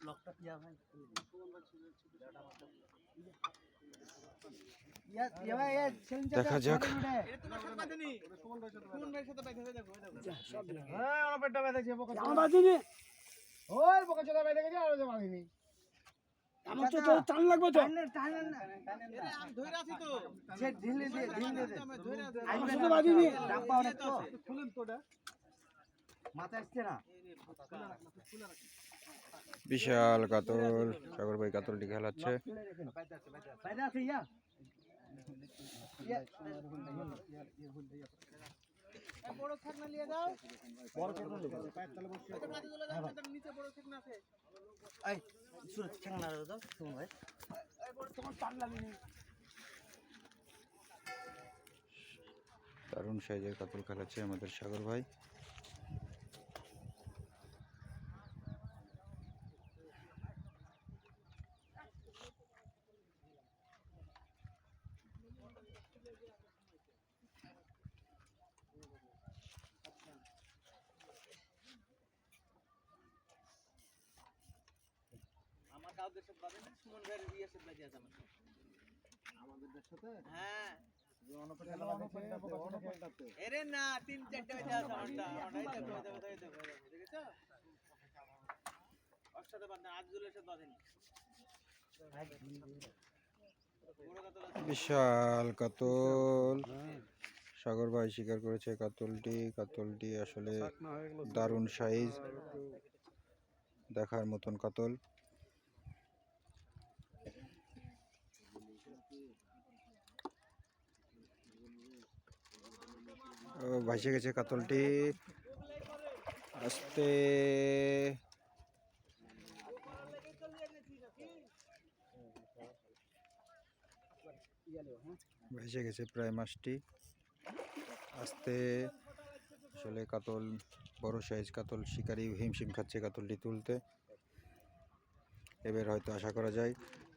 লকটা পিয়া ভাই দেখা যাক। টান লাগবে তো বিশাল কাতল, সাগর ভাই কাতলটি খেলাচ্ছে। দারুণ সাইজের কাতল খেলাচ্ছে আমাদের সাগর ভাই। বিশাল কাতল, সাগর ভাই শিকার করেছে কাতলটি আসলে দারুণ সাইজ, দেখার মতন কাতল। ভাসে গেছে কাতলটি, আস্তে ভেসে গেছে প্রায় মাছটি, আস্তে। আসলে কাতল বড় সাইজ কাতল, শিকারি হিমশিম খাচ্ছে কাতলটি তুলতে। এবার হয়তো আশা করা যায়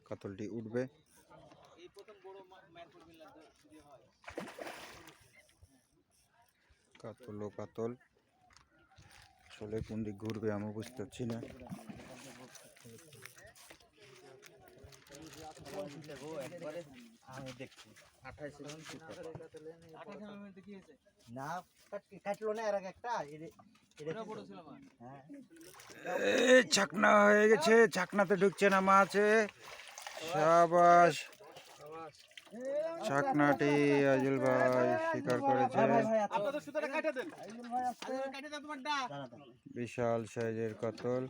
কাতলটি উঠবে। কাতল আসলে কোন দিক ঘুরবে আমি বুঝতে পারছি না। ছাকনা হয়ে গেছে, ছাকনাতে ঢুকছে না মাছে। সাবাস, ছাকনাটি আজিল ভাই শিকার করেছে। বিশাল সাইজের কাতল,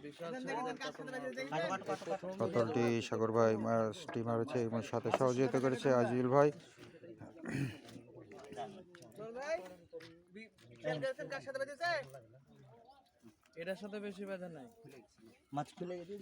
কাতলটি সাগর ভাই মাছটি মারেছে এবং সাথে সহযোগিতা করেছে আজিল ভাই। এটার সাথে বেশি বাধা নাই, মাছ খুলে গেছে।